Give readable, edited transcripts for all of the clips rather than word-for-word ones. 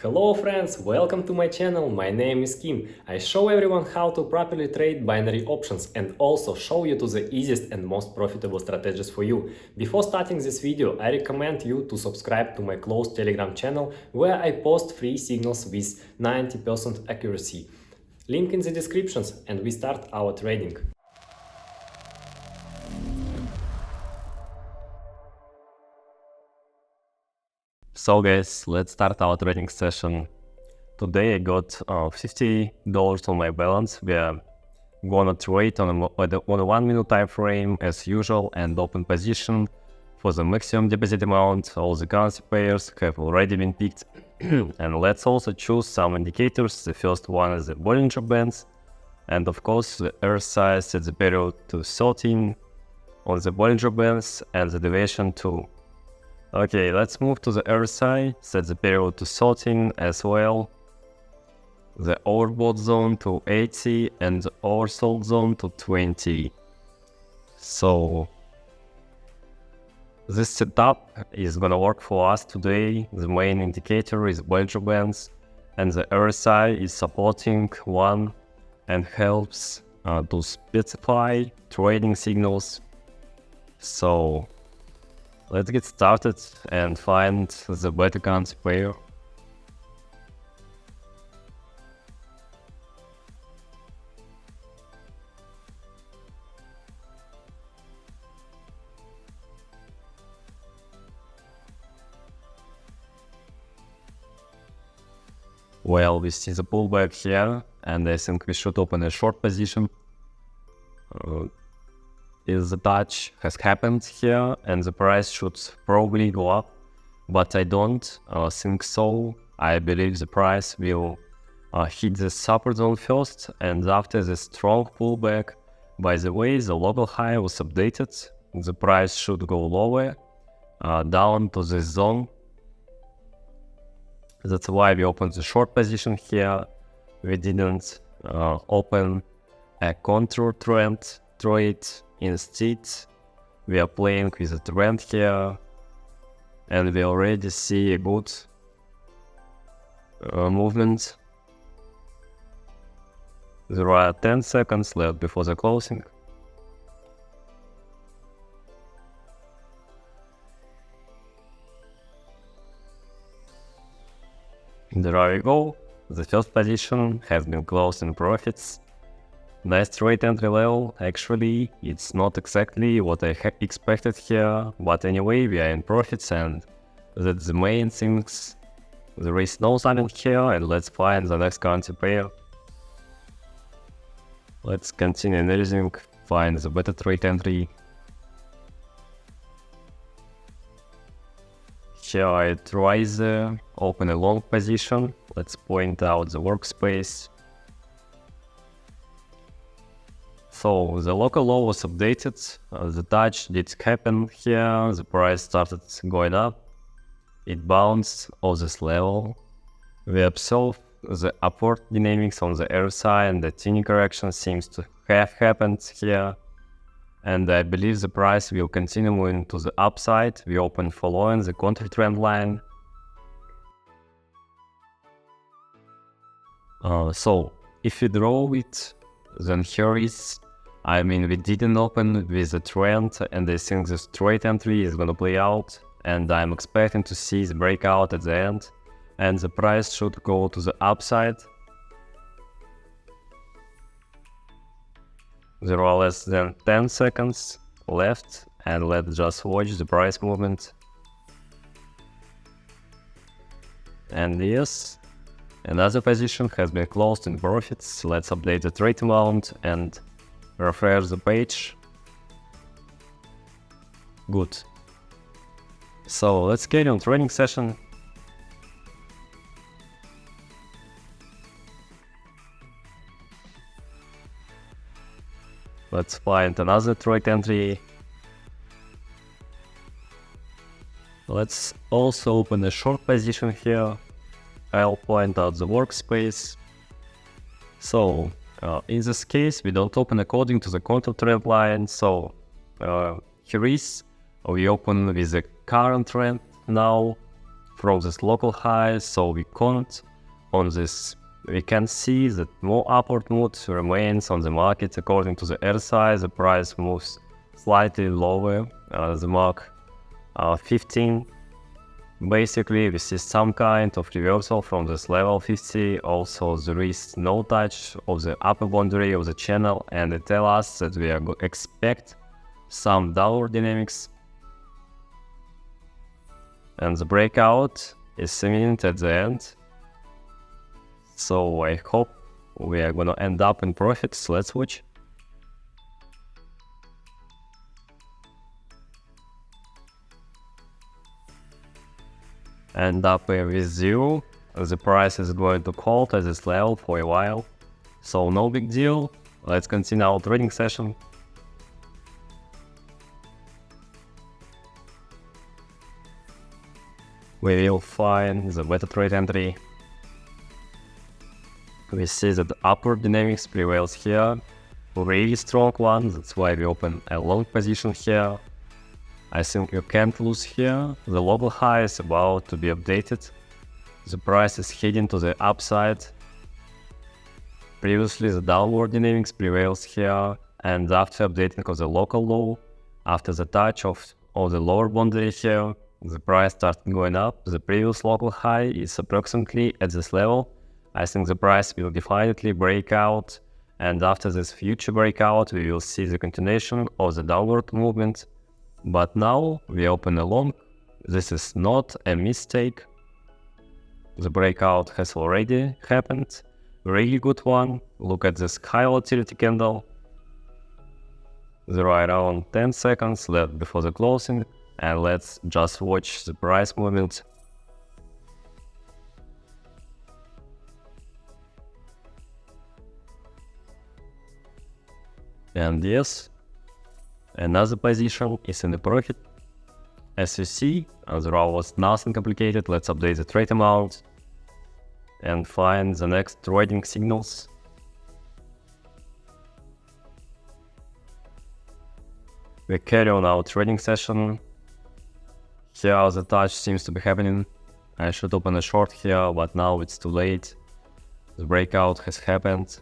Hello friends, welcome to my channel. My name is Kim. I show everyone how to properly trade binary options and also show you to the easiest and most profitable strategies for you. Before starting this video, I recommend you to subscribe to my closed Telegram channel where I post free signals with 90% accuracy. Link in the descriptions and we start our trading. So guys, let's start our trading session. Today I got $50 on my balance. We are gonna trade on a 1 minute time frame as usual and open position for the maximum deposit amount. All the currency pairs have already been picked. And let's also choose some indicators. The first one is the Bollinger Bands, and of course the RSI sets the period to 13 on the Bollinger Bands and the deviation 2. Okay, let's move to the RSI, set the period to 13 as well, the overbought zone to 80 and the oversold zone to 20. So this setup is gonna work for us today. The main indicator is Bollinger Bands and the RSI is supporting one and helps to specify trading signals. So let's get started and find the better currency pair. Well, we see the pullback here, and I think we should open a short position. Is the touch has happened here and the price should probably go up, but I don't think so. I believe the price will hit the support zone first, and after the strong pullback, by the way, the local high was updated. The price should go lower, down to this zone. That's why we opened the short position here. We didn't open a contour trend trade. Instead, we are playing with a trend here, and we already see a good movement. There are 10 seconds left before the closing. There we go. The first position has been closed in profits. Nice trade entry level. Actually, it's not exactly what I expected here, but anyway, we are in profits and that's the main things. There is no selling here, and let's find the next currency pair. Let's continue analyzing, find the better trade entry. Here I try the open a long position. Let's point out the workspace. So the local low was updated, the touch did happen here, the price started going up, it bounced off this level. We observe the upward dynamics on the RSI and the tiny correction seems to have happened here. And I believe the price will continue moving to the upside. We open following the counter trend line. So if we draw it, then here is, we didn't open with the trend, and I think this trade entry is gonna play out, and I'm expecting to see the breakout at the end, and the price should go to the upside. There are less than 10 seconds left, and let's just watch the price movement. And yes, another position has been closed in profits. Let's update the trade amount and refresh the page. Good. So let's carry on trading session. Let's find another trade entry. Let's also open a short position here. I'll point out the workspace. So in this case, we don't open according to the counter trend line. So here is, we open with the current trend now. from this local high, so we can't on this. We can see that more upward mood remains on the market. According to the RSI, the price moves slightly lower, the mark 15. Basically, we see some kind of reversal from this level 50. Also, there is no touch of the upper boundary of the channel, and it tells us that we expect some downward dynamics. And the breakout is imminent at the end. So I hope we are gonna end up in profits. Let's watch. End up with zero. The price is going to hold at this level for a while. So no big deal. Let's continue our trading session. We will find the beta trade entry. We see that the upward dynamics prevails here, really strong one, that's why we open a long position here. I think you can't lose here. The local high is about to be updated. The price is heading to the upside. Previously the downward dynamics prevails here, and after updating of the local low, after the touch of the lower boundary here, the price started going up. The previous local high is approximately at this level. I think the price will definitely break out, and after this future breakout we will see the continuation of the downward movement. But now we open a long. This is not a mistake. The breakout has already happened. Really good one. Look at this high volatility candle. There are around 10 seconds left before the closing, and let's just watch the price movement. And yes, another position is in the profit. As you see, there was nothing complicated. Let's update the trade amount and find the next trading signals. We carry on our trading session. Here the touch seems to be happening. I should open a short here, but now it's too late. The breakout has happened.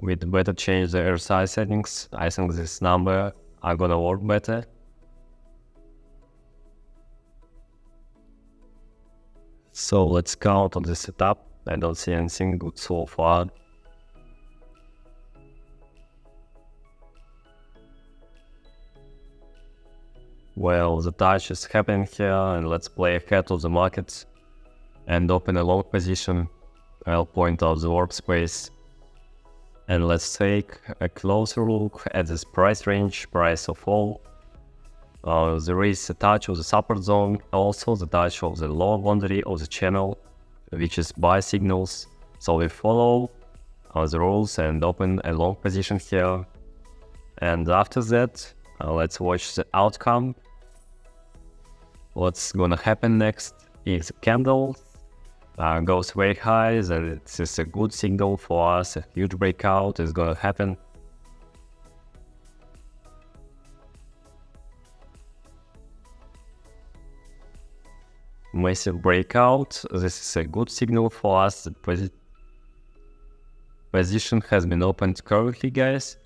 We'd better change the RSI settings. I think this number are gonna work better. So let's count on the setup. I don't see anything good so far. Well, the touch is happening here, and let's play ahead of the market and open a long position. I'll point out the workspace. And let's take a closer look at this price range, price of all. There is a touch of the support zone, also the touch of the lower boundary of the channel, which is buy signals. So we follow the rules and open a long position here. And after that, let's watch the outcome. What's gonna happen next is the candle goes very high, then it's just a good signal for us. A huge breakout is gonna happen. Massive breakout. This is a good signal for us. The position has been opened correctly, guys,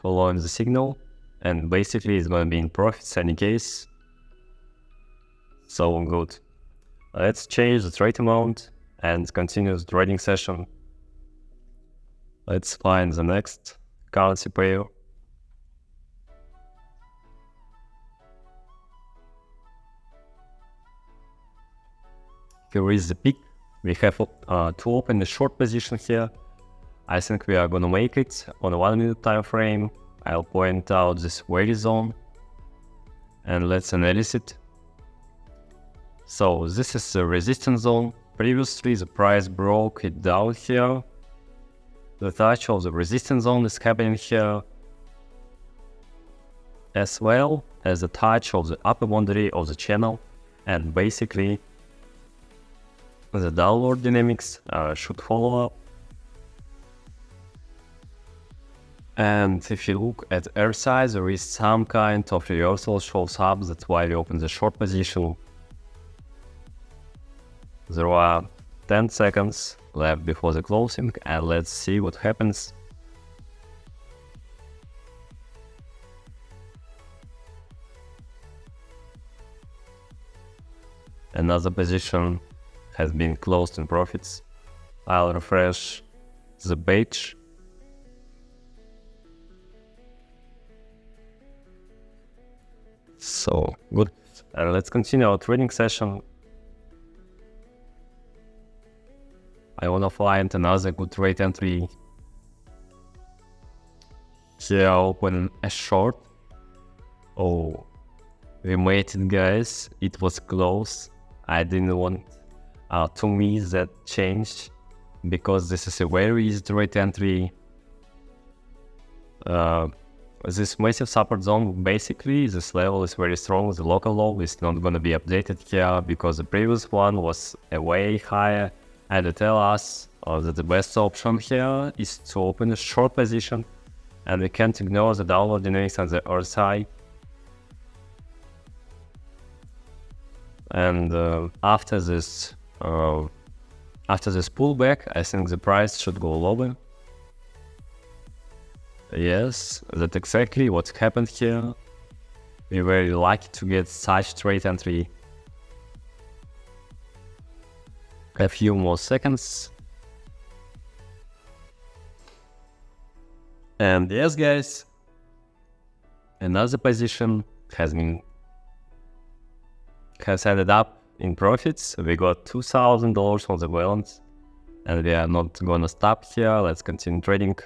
following the signal, and basically it's gonna be in profits in any case. So good. Let's change the trade amount and continue the trading session. Let's find the next currency pair. Here is the peak. We have to open a short position here. I think we are gonna make it on a 1 minute time frame. I'll point out this vary zone and let's analyze it. So this is the resistance zone. Previously the price broke it down here. The touch of the resistance zone is happening here, as well as the touch of the upper boundary of the channel, and basically the downward dynamics should follow up. And if you look at RSI, there is some kind of reversal shows up. That's why we open the short position. There are 10 seconds left before the closing, and let's see what happens. Another position has been closed in profits. I'll refresh the page. So good. Let's continue our trading session. I want to find another good trade entry. Here I open a short. Oh, we made it, guys. It was close. I didn't want to miss that change because this is a very easy trade entry. This massive support zone, basically, this level is very strong. The local low is not going to be updated here because the previous one was way higher. And they tell us that the best option here is to open a short position, and we can't ignore the downward dynamics on the RSI. And after this pullback, I think the price should go lower. Yes, that's exactly what happened here. We were lucky to get such trade entry. A few more seconds. And yes, guys, another position has ended up in profits. We got $2,000 on the balance, and we are not gonna stop here. Let's continue trading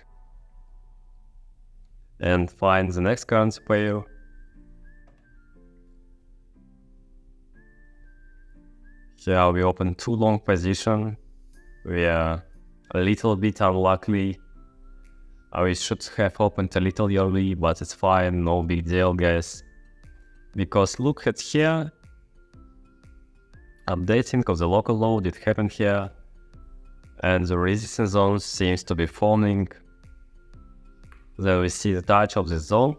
and find the next currency pair. Here we open two long position. We are a little bit unlucky. We should have opened a little early, but it's fine, no big deal, guys. Because look at here, updating of the local low did happen here, and the resistance zone seems to be forming. Then we see the touch of the zone,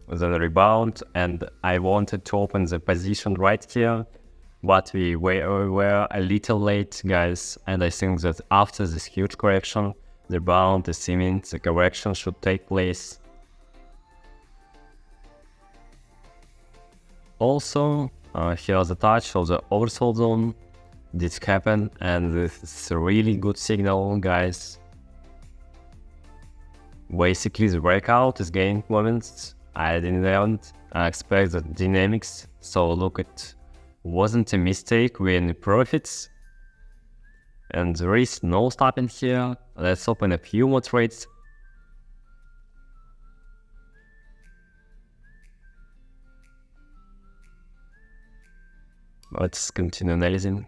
then a rebound, and I wanted to open the position right here, but we were a little late, guys, and I think that after this huge correction, the rebound is seeming the correction should take place. Also, here's a touch of the oversold zone did happen, and this is a really good signal, guys. Basically, the breakout is gaining moments. I didn't expect the dynamics, so look, it wasn't a mistake, we're in profits. And there is no stopping here. Let's open a few more trades. Let's continue analyzing.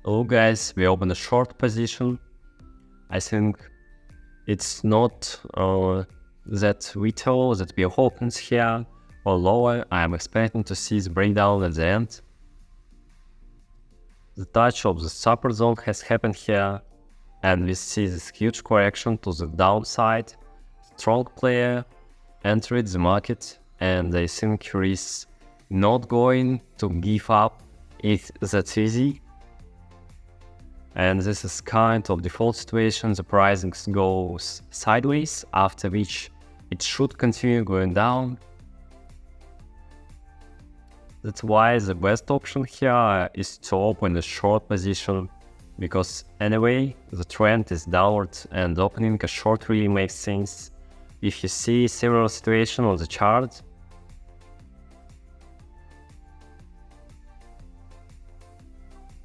Oh guys, we open a short position. I think it's not that retail that we opened here or lower. I am expecting to see the breakdown at the end. The touch of the support zone has happened here, and we see this huge correction to the downside. Strong player entered the market, and I think he is not going to give up. It's that easy. And this is kind of default situation. The pricing goes sideways, after which it should continue going down. That's why the best option here is to open a short position, because anyway the trend is downward and opening a short really makes sense. If you see similar situation on the chart,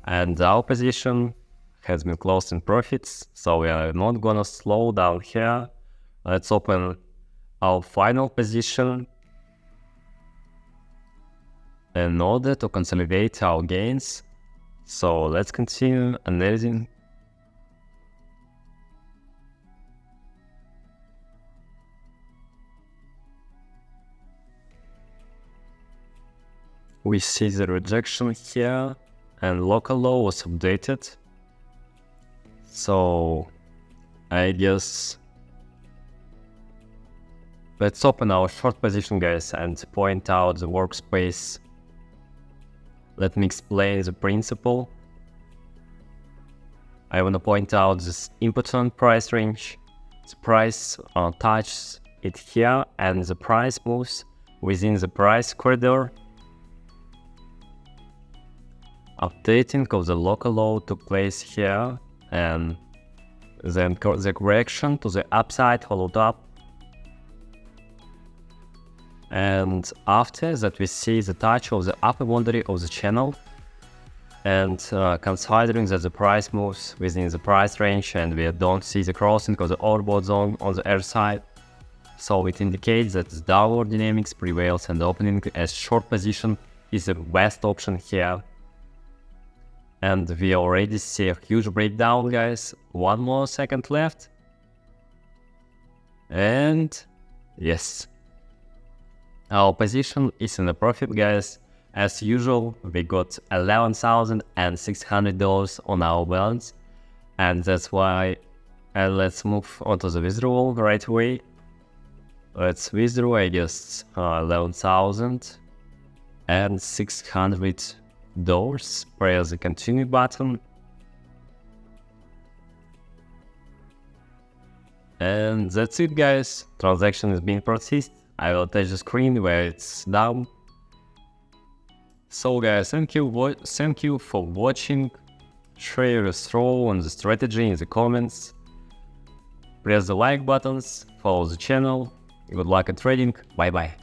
and our position has been closed in profits, so we are not gonna slow down here. Let's open our final position in order to consolidate our gains. So let's continue analyzing. We see the rejection here, and local low was updated. So I guess let's open our short position, guys, and point out the workspace. Let me explain the principle. I want to point out this important price range. The price touches it here, and the price moves within the price corridor. Updating of the local low took place here, and then the correction to the upside followed up. And after that, we see the touch of the upper boundary of the channel. And considering that the price moves within the price range and we don't see the crossing of the overbought zone on the other side, so it indicates that the downward dynamics prevails and opening as short position is the best option here. And we already see a huge breakdown, guys. One more second left. And yes, our position is in the profit, guys. As usual, we got $11,600 on our balance, and that's why let's move on to the withdrawal right away. Let's withdraw, I guess, $11,600. Press the continue button. And that's it, guys. Transaction is being processed. I will touch the screen where it's down. So guys, thank you for watching. Share your thoughts on the strategy in the comments. Press the like buttons, follow the channel. Good luck at trading. Bye bye.